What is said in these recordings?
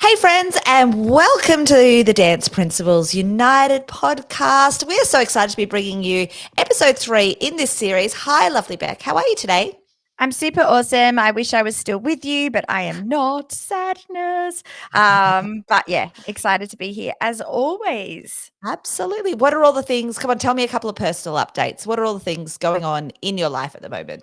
Hey, friends, and welcome to the Dance Principles United podcast. We are so excited to be bringing you episode 3 in this series. Hi, lovely Beck. How are you today? I'm super awesome. I wish I was still with you, but I am not. Sadness. But yeah, excited to be here as always. Absolutely. What are all the things? Come on, tell me a couple of personal updates. What are all the things going on in your life at the moment?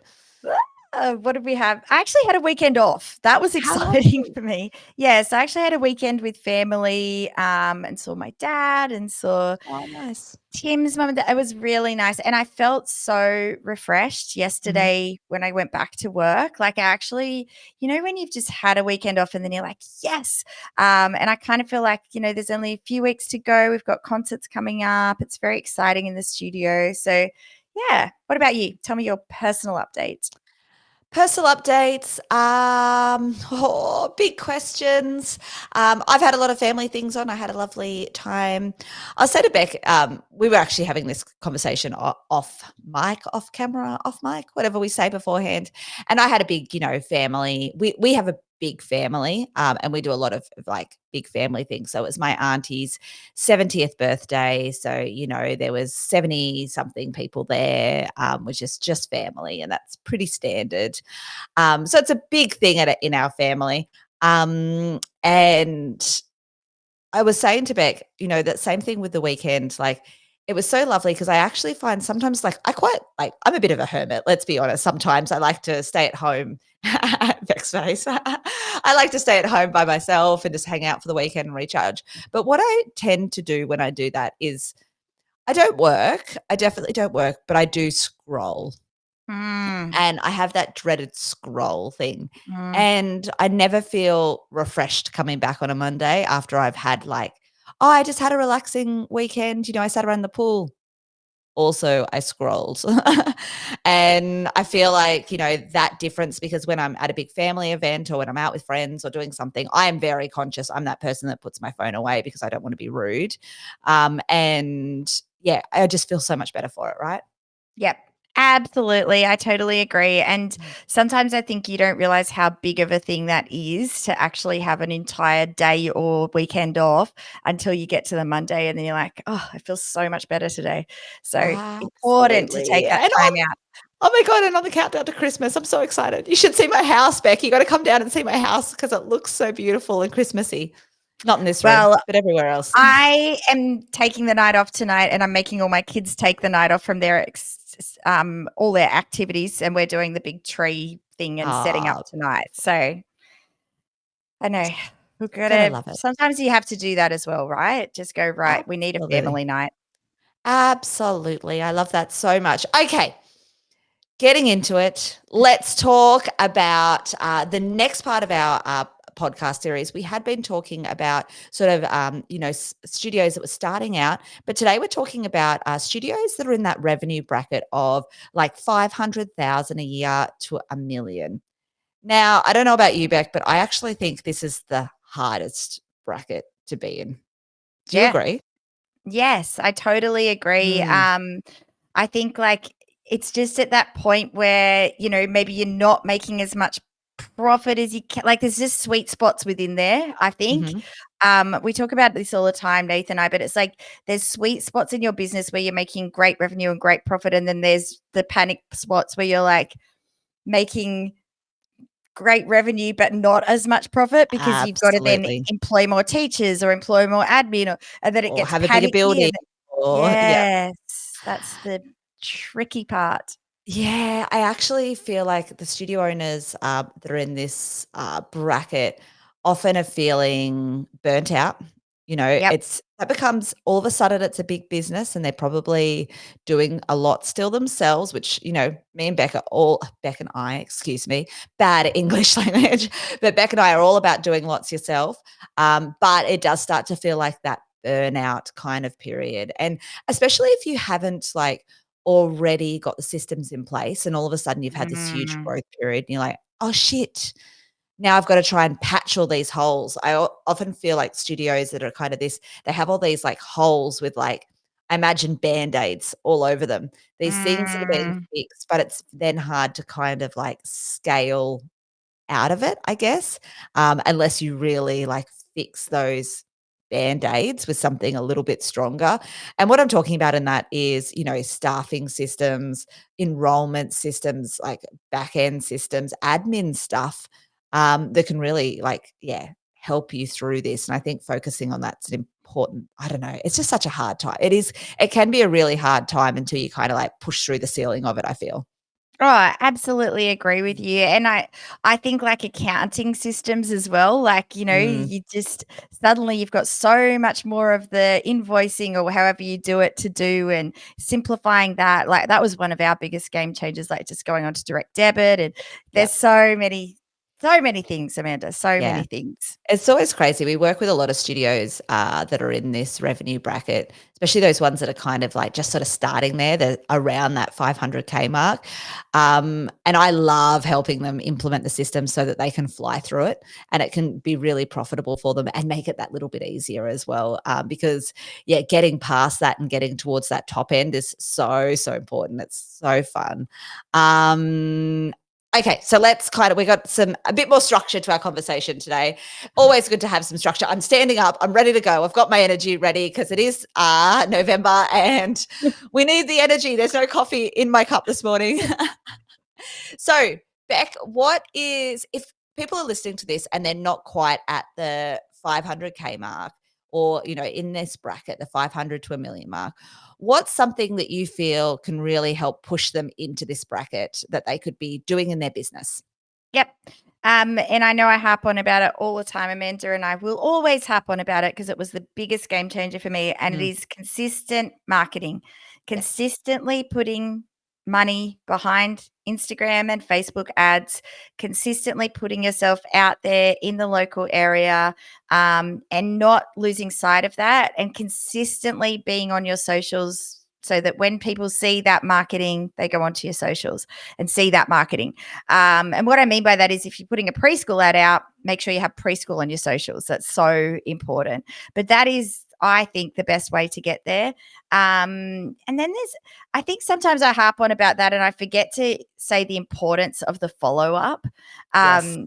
What did we have? I actually had a weekend off. That was How exciting lovely. for me. Yes, I actually had a weekend with family and saw my dad and saw Oh, nice. Tim's mum and dad. It was really nice. And I felt so refreshed Mhm. yesterday when I went back to work. Like I actually, when you've just had a weekend off and then you're like, yes. And I kind of feel like, there's only a few weeks to go. We've got concerts coming up. It's very exciting in the studio. So yeah. What about you? Tell me your personal update. Personal updates, big questions. I've had a lot of family things on. I had a lovely time. I'll say to Beck, we were actually having this conversation off mic, off camera, off mic, whatever we say beforehand. And I had a big, family. We have a big family, and we do a lot of like big family things. So it was my auntie's 70th birthday. So, there was 70 something people there, which is just family, and that's pretty standard. So it's a big thing in our family. And I was saying to Beck, that same thing with the weekend. Like, it was so lovely because I actually find sometimes, like, I'm a bit of a hermit. Let's be honest. Sometimes I like to stay at home. Beck's face. I like to stay at home by myself and just hang out for the weekend and recharge. But what I tend to do when I do that is I don't work. I definitely don't work, but I do scroll. Mm, And I have that dreaded scroll thing, mm. and I never feel refreshed coming back on a Monday after I've had like, "Oh, I just had a relaxing weekend, I sat around the pool." Also, I scrolled. And I feel like, that difference because when I'm at a big family event or when I'm out with friends or doing something, I am very conscious. I'm that person that puts my phone away because I don't want to be rude. And yeah, I just feel so much better for it, right? Yep. Absolutely. I totally agree. And Mm. sometimes I think you don't realize how big of a thing that is to actually have an entire day or weekend off until you get to the Monday and then you're like, oh, I feel so much better today. So important to take Absolutely. that And time out. oh my God, and on the countdown to Christmas, I'm so excited. You should see my house, Beck. You gotta come down and see my house because it looks so beautiful and Christmassy. Not in this room, Well, but everywhere else. I am taking the night off tonight and I'm making all my kids take the night off from all their activities and we're doing the big tree thing and setting up Ah, tonight. So I know. We've gotta gotta love it. sometimes you have to do that as well, right? Just go, "Right, we need a Absolutely. family night." Absolutely. I love that so much. Okay, getting into it, let's talk about the next part of our podcast series. We had been talking about sort of, studios that were starting out, but today we're talking about studios that are in that revenue bracket of like 500,000 a year to a million. Now, I don't know about you, Beck, but I actually think this is the hardest bracket to be in. Do you Yeah. agree? Yes, I totally agree. Mm, I think, like, it's just at that point where, maybe you're not making as much profit as you can like, there's just sweet spots within there, I think. mhm. We talk about this all the time, Nathan and I, but it's like there's sweet spots in your business where you're making great revenue and great profit, and then there's the panic spots where you're, like, making great revenue, but not as much profit because you've got to then Absolutely. employ more teachers or employ more admin and then it Or gets have a bigger panicky building and or yeah. yes, that's the tricky part. Yeah, I actually feel like the studio owners, that are in this, bracket often are feeling burnt out. Yep. It's that becomes all of a sudden it's a big business and they're probably doing a lot still themselves, which, me and Beck and I, excuse me, bad English language, but Beck and I are all about doing lots yourself. But it does start to feel like that burnout kind of period. And especially if you haven't like already got the systems in place and all of a sudden you've had this huge Mm, growth period and you're like, "Oh shit, now I've got to try and patch all these holes." Often feel like studios that are kind of this, they have all these like holes with like, I imagine band-aids all over them. These things that are being mm, fixed, but it's then hard to kind of like scale out of it, I guess, unless you really like fix those band-aids with something a little bit stronger. And what I'm talking about in that is, staffing systems, enrollment systems, like back-end systems, admin stuff, that can really help you through this. And I think focusing on that's an important, I don't know, it's just such a hard time. It can be a really hard time until you kind of like push through the ceiling of it, I feel. Oh, I absolutely agree with you. And I think like accounting systems as well, like, Mm, you just suddenly you've got so much more of the invoicing or however you do it to do and simplifying that. Like that was one of our biggest game changers, like just going on to direct debit. And there's yep. so many things, Amanda, so Yeah. many things. It's always crazy. We work with a lot of studios that are in this revenue bracket, especially those ones that are kind of like just sort of starting there, they're around that 500K mark. And I love helping them implement the system so that they can fly through it and it can be really profitable for them and make it that little bit easier as well. Because, getting past that and getting towards that top end is so, so important. It's so fun. Um, Okay, so we got a bit more structure to our conversation today. Always good to have some structure. I'm standing up. I'm ready to go. I've got my energy ready because it is November and we need the energy. There's no coffee in my cup this morning. So, Beck, if people are listening to this and they're not quite at the 500K mark or, in this bracket, the 500 to a million mark, what's something that you feel can really help push them into this bracket that they could be doing in their business? Yep. And I know I harp on about it all the time, Amanda, and I will always harp on about it because it was the biggest game changer for me. And it Mm, is consistent marketing, yes. consistently putting money behind Instagram and Facebook ads, consistently putting yourself out there in the local area, and not losing sight of that, and consistently being on your socials so that when people see that marketing, they go onto your socials and see that marketing. And what I mean by that is if you're putting a preschool ad out, make sure you have preschool on your socials. That's so important. But that is, I think, the best way to get there. And then I think sometimes I harp on about that and I forget to say the importance of the follow up. Yes.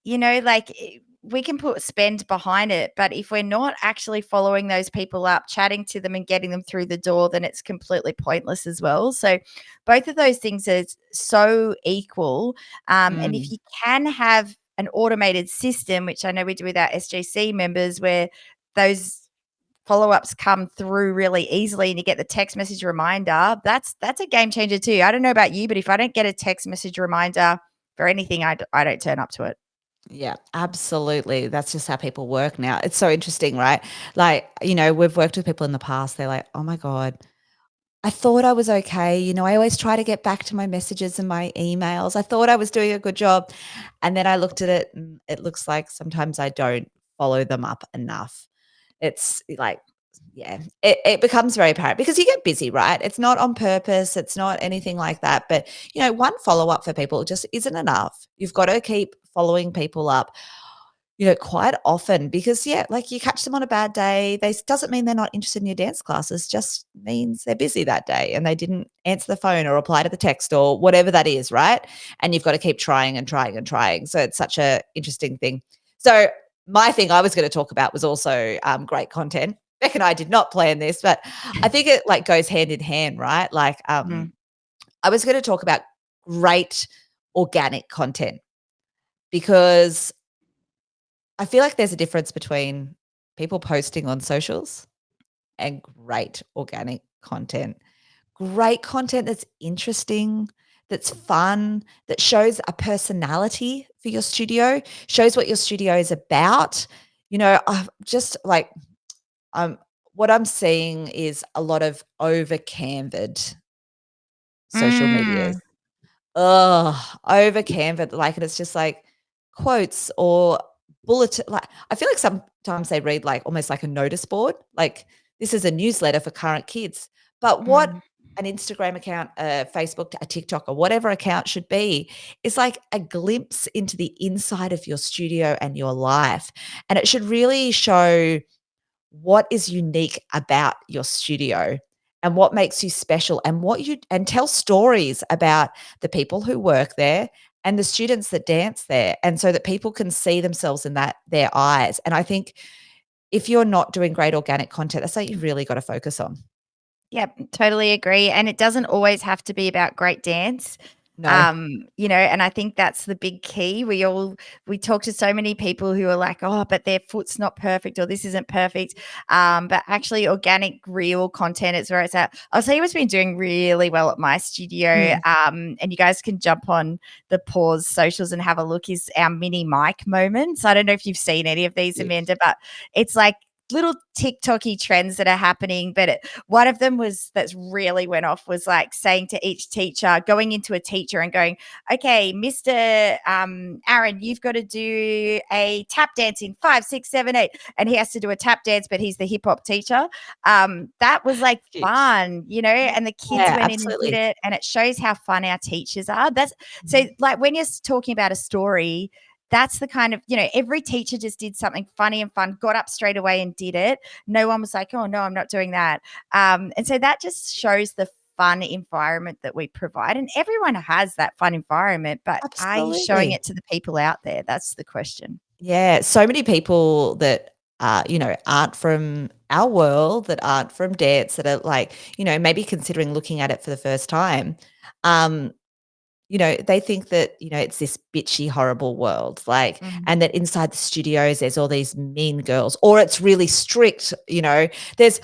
Like we can put spend behind it, but if we're not actually following those people up, chatting to them and getting them through the door, then it's completely pointless as well. So both of those things are so equal. And if Mm, you can have an automated system, which I know we do with our SGC members, where those follow-ups come through really easily and you get the text message reminder, that's a game changer too. I don't know about you, but if I don't get a text message reminder for anything, I don't turn up to it. yeah, absolutely. That's just how people work now. It's so interesting, right? Like, we've worked with people in the past. They're like, oh my God, I thought I was okay. I always try to get back to my messages and my emails. I thought I was doing a good job. And then I looked at it and it looks like sometimes I don't follow them up enough. It's like, yeah, it becomes very apparent because you get busy, right? It's not on purpose. It's not anything like that. But, one follow up for people just isn't enough. You've got to keep following people up, quite often because, like you catch them on a bad day. Doesn't mean they're not interested in your dance classes, just means they're busy that day and they didn't answer the phone or reply to the text or whatever that is, right? And you've got to keep trying and trying and trying. So it's such a interesting thing. So my thing I was going to talk about was also great content. Beck and I did not plan this, but I think it like goes hand in hand, right? Like Mhm. I was going to talk about great organic content because I feel like there's a difference between people posting on socials and great organic content. Great content that's interesting, that's fun, that shows a personality for your studio, shows what your studio is about. Just like um what I'm seeing is a lot of over canvaed social medias. Mm, Ugh, over Canva, like, and it's just like quotes or bulletin like, I feel like sometimes they read like almost like a notice board, like, this is a newsletter for current kids. But what mm, an Instagram account, a Facebook, a TikTok, or whatever account should be is like a glimpse into the inside of your studio and your life. And it should really show what is unique about your studio and what makes you special and tell stories about the people who work there and the students that dance there, and so that people can see themselves in their eyes. And I think if you're not doing great organic content, that's something you've really got to focus on. Yep, totally agree. And it doesn't always have to be about great dance. No. And I think that's the big key. We talk to so many people who are like, oh, but their foot's not perfect or this isn't perfect. But actually organic, real content is where it's at. I'll tell you what's been doing really well at my studio. Mm. And you guys can jump on the Pause socials and have a look, is our mini mic moments. I don't know if you've seen any of these, Yeah. Amanda, but it's like little TikToky trends that are happening. But one of them that's really went off was like saying to each teacher, going into a teacher and going, okay, Mr. Aaron, you've got to do a tap dance in 5, 6, 7, 8. And he has to do a tap dance, but he's the hip hop teacher. That was like Cute. fun, and the kids Yeah, went in and did absolutely. it. And it shows how fun our teachers are. So like when you're talking about a story, that's the kind of, every teacher just did something funny and fun, got up straight away and did it. No one was like, oh, no, I'm not doing that. And so that just shows the fun environment that we provide. And everyone has that fun environment, but are you showing Absolutely. it to the people out there? That's the question. Yeah, so many people that aren't from our world, that aren't from dance, that are like, maybe considering looking at it for the first time. Um, they think that, it's this bitchy, horrible world, like, Mhm. and that inside the studios, there's all these mean girls, or it's really strict, there's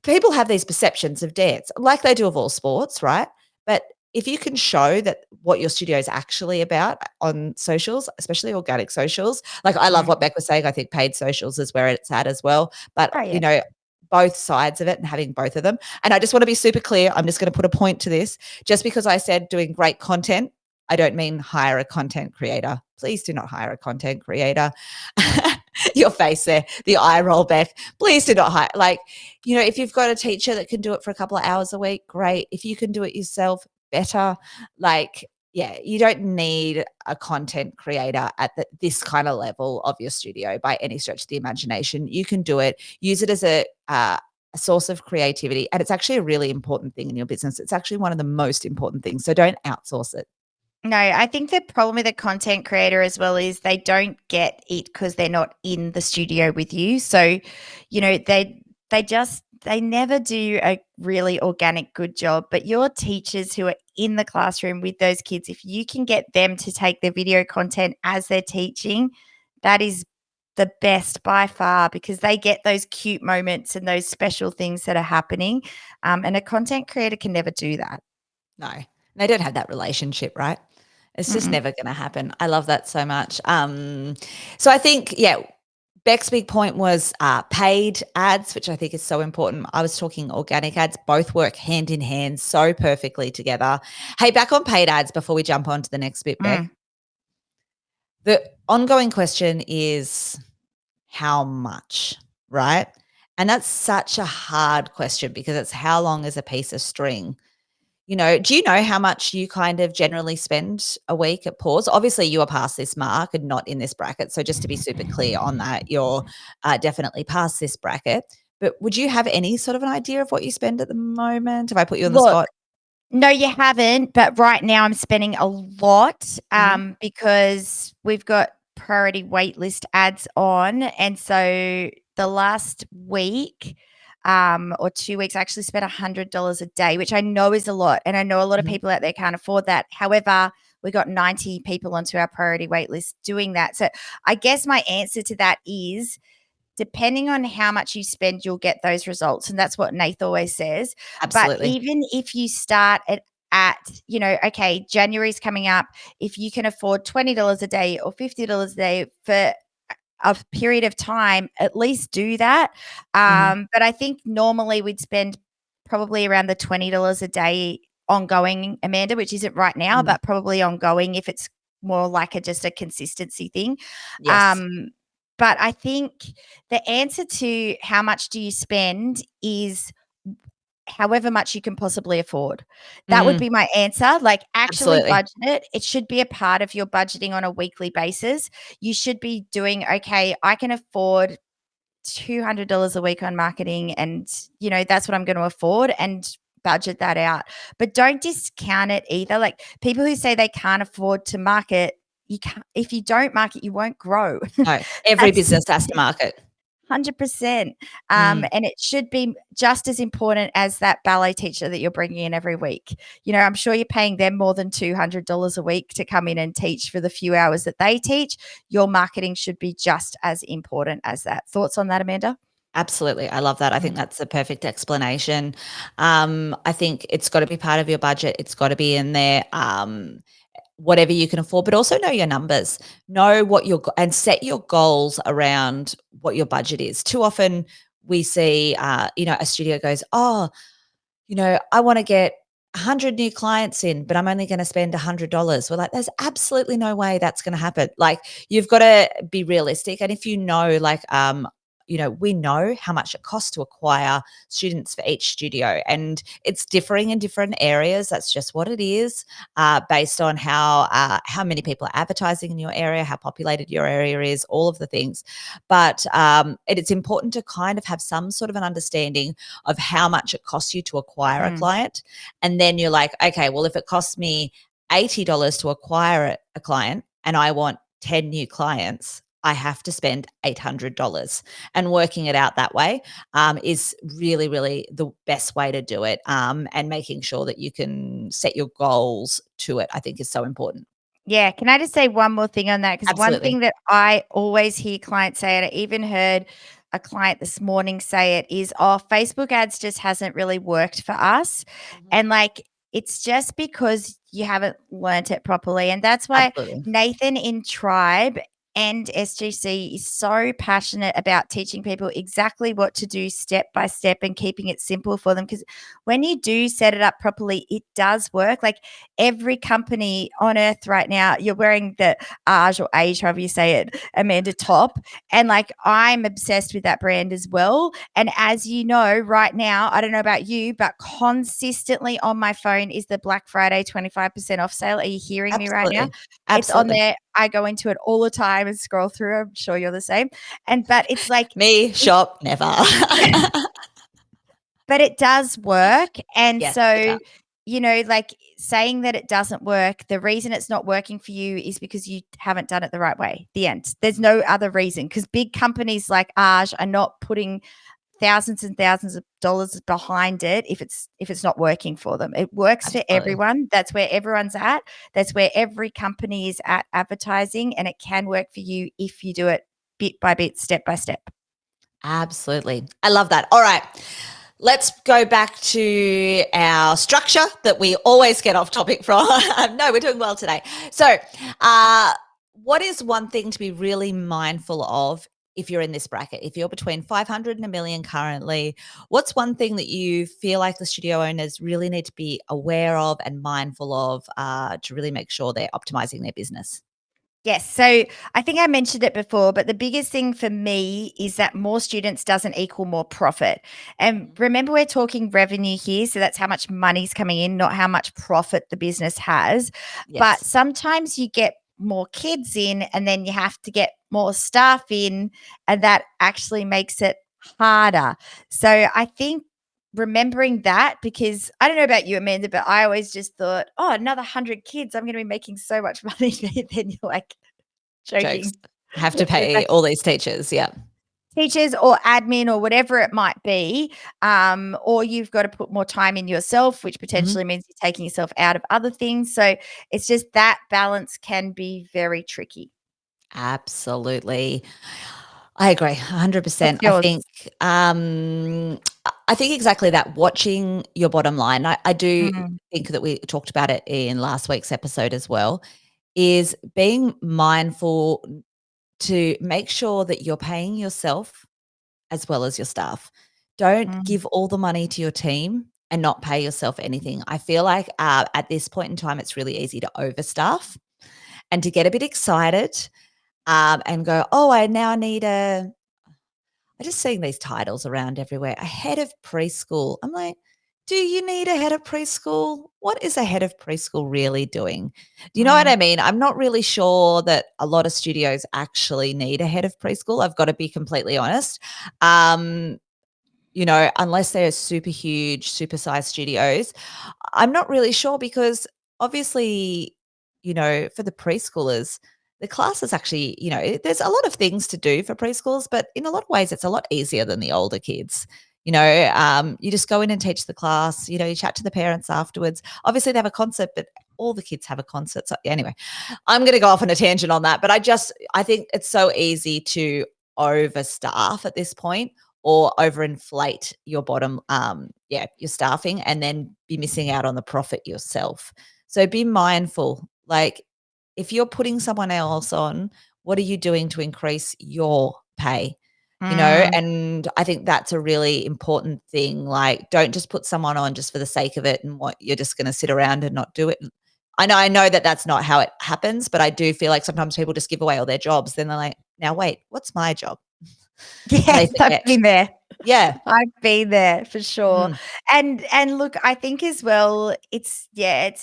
people have these perceptions of dance, like they do of all sports, right? But if you can show that what your studio is actually about on socials, especially organic socials, like I love what Mhm. Beck was saying, I think paid socials is where it's at as well. But, Oh, yeah. both sides of it and having both of them. And I just want to be super clear. I'm just going to put a point to this. Just because I said doing great content, I don't mean hire a content creator. Please do not hire a content creator. Your face there, the eye roll back. Please do not hire. Like, if you've got a teacher that can do it for a couple of hours a week, great. If you can do it yourself, better. Like, yeah, you don't need a content creator at this kind of level of your studio by any stretch of the imagination. You can do it. Use it as a source of creativity, and it's actually a really important thing in your business. It's actually one of the most important things. So don't outsource it. No, I think the problem with a content creator as well is they don't get it because they're not in the studio with you. So, they never do a really organic good job. But your teachers who are in the classroom with those kids, if you can get them to take their video content as they're teaching, that is the best by far, because they get those cute moments and those special things that are happening. And a content creator can never do that. No, they don't have that relationship, right? It's just Mm-mm. never going to happen. I love that so much. So I think, yeah, Beck's big point was paid ads, which I think is so important. I was talking organic ads, both work hand in hand so perfectly together. Hey, back on paid ads before we jump on to the next bit, Beck. Mm. The ongoing question is how much, right? And that's such a hard question because it's how long is a piece of string? Do you know how much you kind of generally spend a week at Pause? Obviously, you are past this mark and not in this bracket. So just to be super clear on that, you're definitely past this bracket. But would you have any sort of an idea of what you spend at the moment? Have I put you on the Look, spot? no, you haven't. But right now, I'm spending a lot Mhm. because we've got priority waitlist ads on, and so the last week or 2 weeks, I actually spent $100 a day, which I know is a lot, and I know a lot of Mhm. people out there can't afford that. However, we got 90 people onto our priority waitlist doing that. So I guess my answer to that is, depending on how much you spend, you'll get those results. And that's what Nath always says. But Absolutely. even if you start okay, January's coming up, if you can afford $20 a day or $50 a day for a period of time, at least do that. Mhm. But I think normally we'd spend probably around the $20 a day ongoing, Amanda, which isn't right now, Mm. but probably ongoing if it's more like just a consistency thing. Yes. Um, but I think the answer to how much do you spend is however much you can possibly afford. That would Mm. be my answer. Like, actually Absolutely. budget it. It should be a part of your budgeting on a weekly basis. You should be doing, okay, I can afford $200 a week on marketing, and that's what I'm going to afford. And budget that out. But don't discount it either. Like people who say they can't afford to market, you can't, if you don't market, you won't grow. No, every That's business has to market. 100%. Mm. And it should be just as important as that ballet teacher that you're bringing in every week. You know, I'm sure you're paying them more than $200 a week to come in and teach for the few hours that they teach. Your marketing should be just as important as that. Thoughts on that, Amanda? Absolutely. I love that. I think Mm. that's a perfect explanation. I think it's got to be part of your budget. It's got to be in there. Whatever you can afford, but also know your numbers, know what your and set your goals around what your budget is. Too often we see, a studio goes, oh, I want to get 100 new clients in, but I'm only going to spend $100. We're like, there's absolutely no way that's going to happen. Like, you've got to be realistic. And if you know, like, we know how much it costs to acquire students for each studio, and it's differing in different areas. That's just what it is, based on how many people are advertising in your area, how populated your area is, all of the things. But it's important to kind of have some sort of an understanding of how much it costs you to acquire a Mm. client, and then you're like, okay, well, if it costs me $80 to acquire a client, and I want 10 new clients, I have to spend $800, and working it out that way is really, really the best way to do it. And making sure that you can set your goals to it, I think, is so important. Yeah. Can I just say one more thing on that? Because one Absolutely. thing that I always hear clients say, and I even heard a client this morning say it, is, oh, Facebook ads just hasn't really worked for us. Mhm. And like, it's just because you haven't learnt it properly. And that's why Absolutely. Nathan in Tribe and SGC is so passionate about teaching people exactly what to do step by step and keeping it simple for them. Because when you do set it up properly, it does work. Like every company on earth right now, you're wearing the Age or Age, however you say it, Amanda top. And like I'm obsessed with that brand as well. And as you know, right now, I don't know about you, but consistently on my phone is the Black Friday 25% off sale. Are you hearing me right now? Absolutely. It's on Absolutely. there. I go into it all the time and scroll through. I'm sure you're the same. But it's like Me, it shop, never. but it does work. And Yes, it so, does. like saying that it doesn't work, the reason it's not working for you is because you haven't done it the right way. The end. There's no other reason, because big companies like ours are not putting thousands and thousands of dollars behind it if it's not working for them. It works for Absolutely. everyone. That's where everyone's at. That's where every company is at advertising, and it can work for you if you do it bit by bit, step by step. Absolutely. I love that. All right. Let's go back to our structure that we always get off topic from. No, we're doing well today. So, what is one thing to be really mindful of if you're in this bracket? If you're between 500 and a million currently, what's one thing that you feel like the studio owners really need to be aware of and mindful of to really make sure they're optimizing their business? Yes. So I think I mentioned it before, but the biggest thing for me is that more students doesn't equal more profit. And remember, we're talking revenue here. So that's how much money's coming in, not how much profit the business has. But Yes, sometimes you get more kids in and then you have to get more staff in, and that actually makes it harder. So I think remembering that, because I don't know about you, Amanda, but I always just thought, oh, another 100 kids, I'm going to be making so much money. Then you're like jokes. joking. Have to It's pay like all these teachers. Yeah, teachers or admin or whatever it might be, or you've got to put more time in yourself, which Mhm. potentially means you're taking yourself out of other things. So it's just that balance can be very tricky. Absolutely. I agree, What's 100%. yours? I think exactly that, watching your bottom line. I do Mm, think that we talked about it in last week's episode as well, is being mindful to make sure that you're paying yourself as well as your staff. Don't mm, give all the money to your team and not pay yourself anything. I feel like, at this point in time, it's really easy to overstaff and to get a bit excited, and go, "Oh, I now need a." I just seeing these titles around everywhere. A head of preschool. I'm like, do you need a head of preschool? What is a head of preschool really doing? Do you know what mm. I mean? I'm not really sure that a lot of studios actually need a head of preschool. I've got to be completely honest. Um, unless they're super huge, super sized studios. I'm not really sure because obviously, for the preschoolers, the class is actually, there's a lot of things to do for preschoolers, but in a lot of ways, it's a lot easier than the older kids. You just go in and teach the class, you chat to the parents afterwards. Obviously, they have a concert, but all the kids have a concert. So, anyway, I'm going to go off on a tangent on that, but I think it's so easy to overstaff at this point or overinflate your your staffing and then be missing out on the profit yourself. So be mindful. Like if you're putting someone else on, what are you doing to increase your pay? Mm. And I think that's a really important thing. Like, don't just put someone on just for the sake of it and what you're just going to sit around and not do it. I know that that's not how it happens, but I do feel like sometimes people just give away all their jobs. Then they're like, now wait, what's my job? And they Yes, I've forget. been there. Yeah. I've been there for sure. Mm, And look, I think as well, it's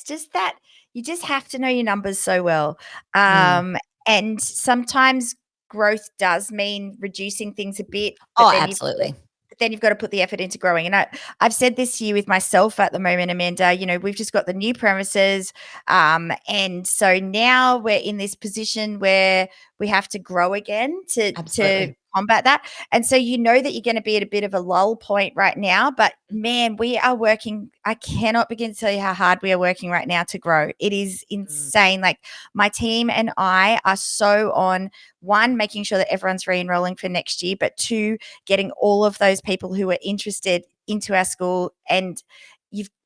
just that you just have to know your numbers so well. mm. And sometimes growth does mean reducing things a bit, Oh, absolutely. but then you've got to put the effort into growing. And I've said this to you with myself at the moment, Amanda. We've just got the new premises, and so now we're in this position where we have to grow again to Absolutely. combat that. And so that you're going to be at a bit of a lull point right now, but Mm, man, we are working. I cannot begin to tell you how hard we are working right now to grow. It is mm. insane. Like my team and I are so on one, making sure that everyone's re-enrolling for next year, but two, getting all of those people who are interested into our school. And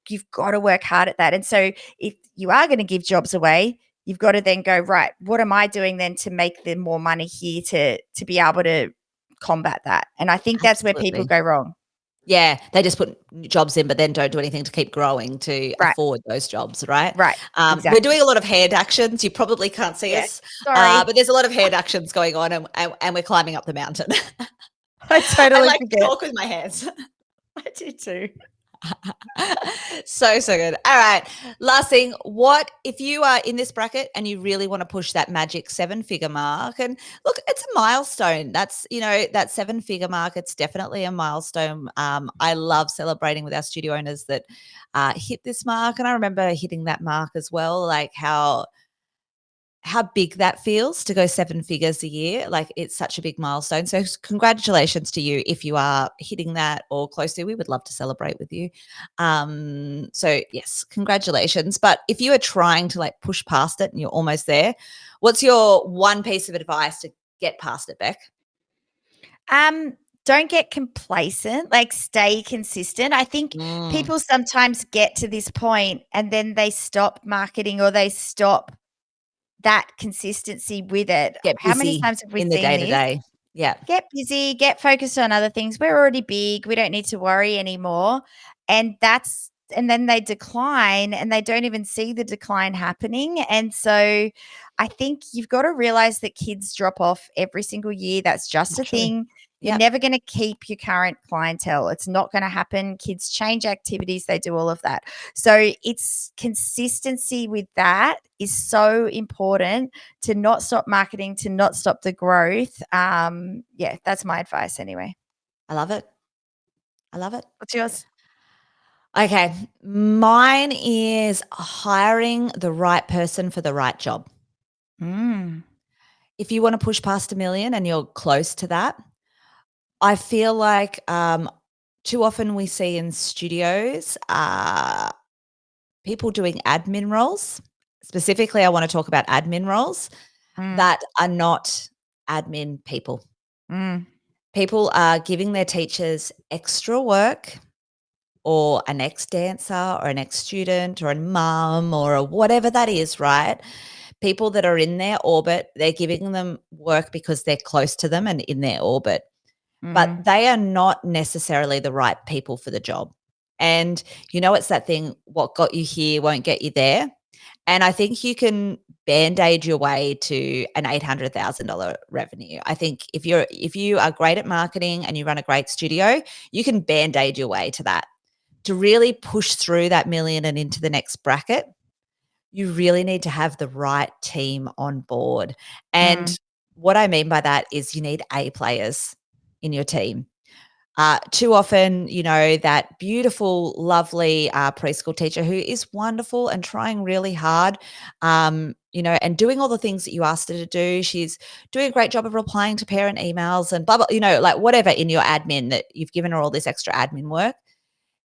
you've got to work hard at that. And so if you are going to give jobs away, you've got to then go, right, what am I doing then to make the more money here to be able to combat that? And I think that's where people Absolutely. go wrong. Yeah, they just put jobs in, but then don't do anything to keep growing to Right, afford those jobs, right? right, We're exactly. doing a lot of hand actions. You probably can't see Yeah, us, sorry. but there's a lot of hand actions going on, and we're climbing up the mountain. I I totally like to forget. talk with my hands. I do too. So good. All right. Last thing, what if you are in this bracket and you really want to push that magic seven-figure mark? And look, it's a milestone. That's, that seven-figure mark, it's definitely a milestone. I love celebrating with our studio owners that hit this mark. And I remember hitting that mark as well, like how big that feels to go seven figures a year. Like it's such a big milestone. So congratulations to you if you are hitting that or close to. We would love to celebrate with you. So yes, congratulations. But if you are trying to like push past it and you're almost there, what's your one piece of advice to get past it, Beck? Don't get complacent, like stay consistent. I think Mm, people sometimes get to this point and then they stop marketing or they stop that consistency with it. get How many busy times have we in the seen day to this? day. Yeah, Get busy, get focused on other things. We're already big. We don't need to worry anymore. And then they decline and they don't even see the decline happening. And so I think you've got to realize that kids drop off every single year. That's just a naturally. thing. You're Yeah. never going to keep your current clientele. It's not going to happen. Kids change activities, they do all of that. So it's consistency with that is so important to not stop marketing, to not stop the growth. Yeah, that's my advice anyway. I love it. I love it. What's yours? Okay. Mine is hiring the right person for the right job. Mm, If you want to push past a million and you're close to that, I feel like too often we see in studios people doing admin roles. Specifically, I want to talk about admin roles mm, that are not admin people. mm, People are giving their teachers extra work or an ex-dancer or an ex-student or a mum or a whatever that is, right? People that are in their orbit, they're giving them work because they're close to them and in their orbit, but mhm, they are not necessarily the right people for the job. And it's that thing, what got you here won't get you there. And I think you can band-aid your way to an $800,000 revenue. I think if you are great at marketing and you run a great studio, you can band-aid your way to that. To really push through that million and into the next bracket, you really need to have the right team on board. And mm, what I mean by that is you need A players in your team. Too often, that beautiful, lovely preschool teacher who is wonderful and trying really hard, and doing all the things that you asked her to do. She's doing a great job of replying to parent emails and blah, blah, like whatever in your admin that you've given her all this extra admin work.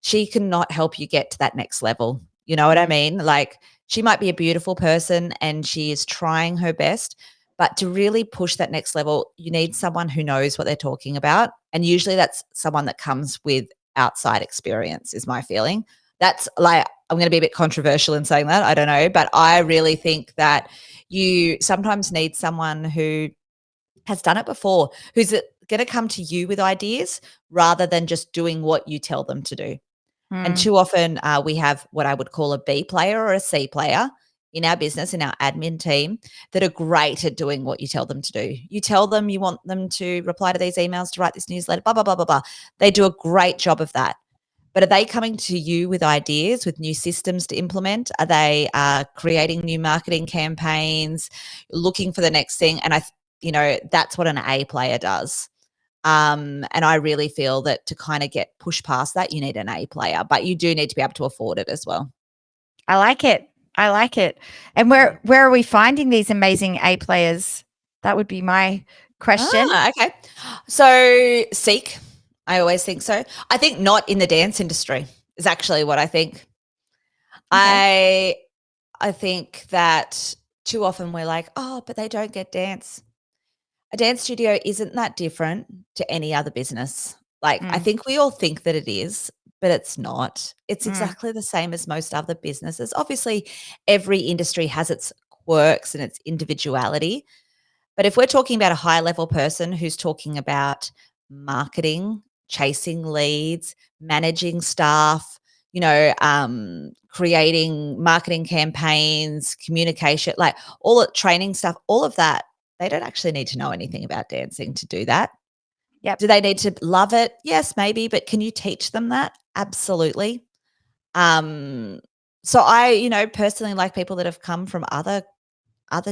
She cannot help you get to that next level. You know what I Mm. mean? Like, she might be a beautiful person and she is trying her best, but to really push that next level, you need someone who knows what they're talking about. And usually that's someone that comes with outside experience, is my feeling. That's like, I'm going to be a bit controversial in saying that. I don't know. But I really think that you sometimes need someone who has done it before, who's going to come to you with ideas rather than just doing what you tell them to do. And Mm. too often we have what I would call a B player or a C player in our business, in our admin team, that are great at doing what you tell them to do. You tell them you want them to reply to these emails, to write this newsletter, blah, blah, blah, blah, blah. They do a great job of that. But are they coming to you with ideas, with new systems to implement? Are they creating new marketing campaigns, looking for the next thing? And that's what an A player does. And I really feel that to kind of get push past that, you need an A player, but you do need to be able to afford it as well. I like it. I like it. And where are we finding these amazing A players? That would be my question. Okay. So seek. I always think so. I think not in the dance industry is actually what I think. Okay. I think that too often we're like, oh, but they don't get dance. A dance studio isn't that different to any other business. Like, I Mm. think we all think that it is, but it's not. It's Mm. exactly the same as most other businesses. Obviously, every industry has its quirks and its individuality. But if we're talking about a high level person who's talking about marketing, chasing leads, managing staff, creating marketing campaigns, communication, like all the training stuff, all of that, they don't actually need to know anything about dancing to do that. Yep. Do they need to love it? Yes, maybe, but can you teach them that? Absolutely. Um, so I, personally like people that have come from other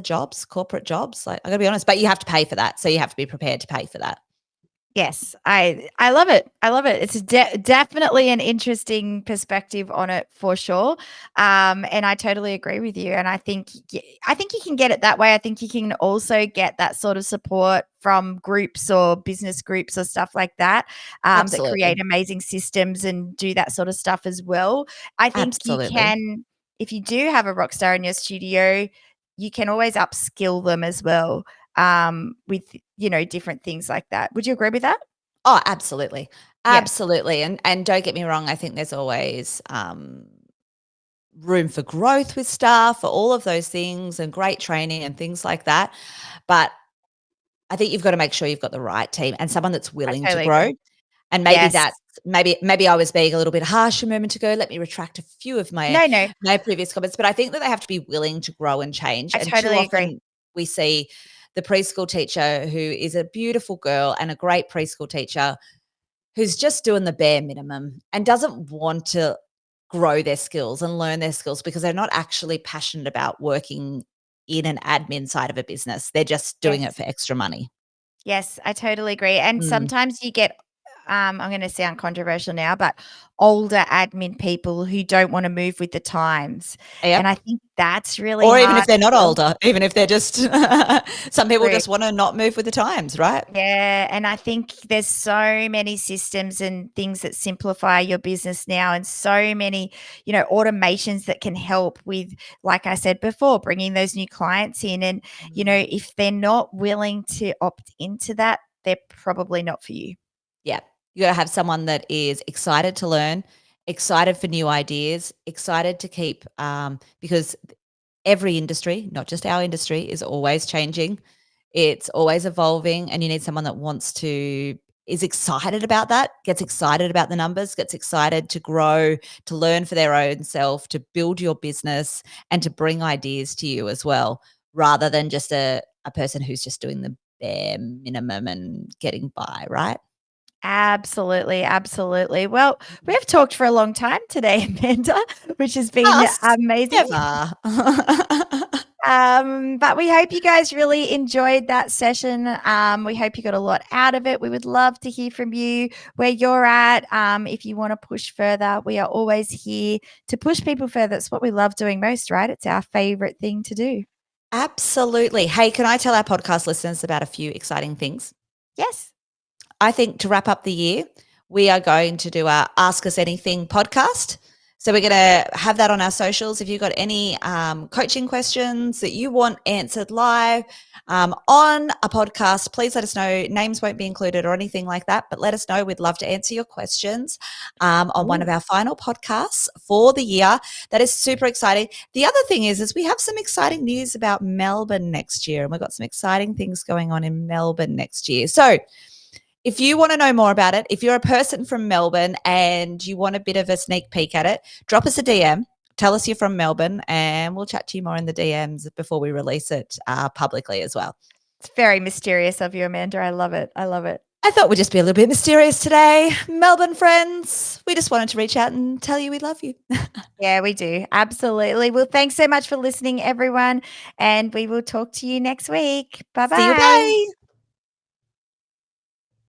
jobs, corporate jobs. Like, I gotta be honest, but you have to pay for that. So you have to be prepared to pay for that. Yes, I love it. I love it. It's definitely an interesting perspective on it for sure. And I totally agree with you. And I think you can get it that way. I think you can also get that sort of support from groups or business groups or stuff like that, that Absolutely. create amazing systems and do that sort of stuff as well. I think you Absolutely. can, if you do have a rock star in your studio, you can always upskill them as well, with different things like that. Would you agree with that? Oh, absolutely. Yeah, Absolutely. And don't get me wrong, I think there's always room for growth with staff, for all of those things and great training and things like that. But I think you've got to make sure you've got the right team and someone that's I willing to totally grow. agree. And maybe Yes. that's maybe I was being a little bit harsh a moment ago. Let me retract a few of my No, no, my previous comments, but I think that they have to be willing to grow and change. I And too totally agree. often we see the preschool teacher who is a beautiful girl and a great preschool teacher who's just doing the bare minimum and doesn't want to grow their skills and learn their skills because they're not actually passionate about working in an admin side of a business. They're just doing it Yes. for extra money. Yes, I totally agree. And Mm. sometimes you get, I'm going to sound controversial now, but older admin people who don't want to move with the times. And Yep. I think that's really Or even hard if they're as not well. older, even if they're just some people True. just wanna not move with the times, right? Yeah, and I think there's so many systems and things that simplify your business now, and so many, automations that can help with, like I said before, bringing those new clients in. And, Mm. if they're not willing to opt into that, they're probably not for you. Yeah. You gotta have someone that is excited to learn, excited for new ideas, excited to keep, because every industry, not just our industry, is always changing. It's always evolving, and you need someone that is excited about that, gets excited about the numbers, gets excited to grow, to learn for their own self, to build your business, and to bring ideas to you as well, rather than just a person who's just doing the bare minimum and getting by, right? Absolutely, absolutely. Well, we have talked for a long time today, Amanda, which has been Us? amazing. Never. But we hope you guys really enjoyed that session. We hope you got a lot out of it. We would love to hear from you where you're at. If you want to push further, we are always here to push people further. It's what we love doing most, right? It's our favorite thing to do. Absolutely. Hey, can I tell our podcast listeners about a few exciting things? Yes. I think to wrap up the year, we are going to do our Ask Us Anything podcast. So we're going to have that on our socials. If you've got any coaching questions that you want answered live on a podcast, please let us know. Names won't be included or anything like that, but let us know. We'd love to answer your questions on one of our final podcasts for the year. That is super exciting. The other thing is we have some exciting news about Melbourne next year, and we've got some exciting things going on in Melbourne next year. So if you want to know more about it, if you're a person from Melbourne and you want a bit of a sneak peek at it, drop us a DM. Tell us you're from Melbourne and we'll chat to you more in the DMs before we release it publicly as well. It's very mysterious of you, Amanda. I love it. I love it. I thought we'd just be a little bit mysterious today. Melbourne friends, we just wanted to reach out and tell you we love you. Yeah, we do. Absolutely. Well, thanks so much for listening, everyone. And we will talk to you next week. Bye-bye. See you. Bye.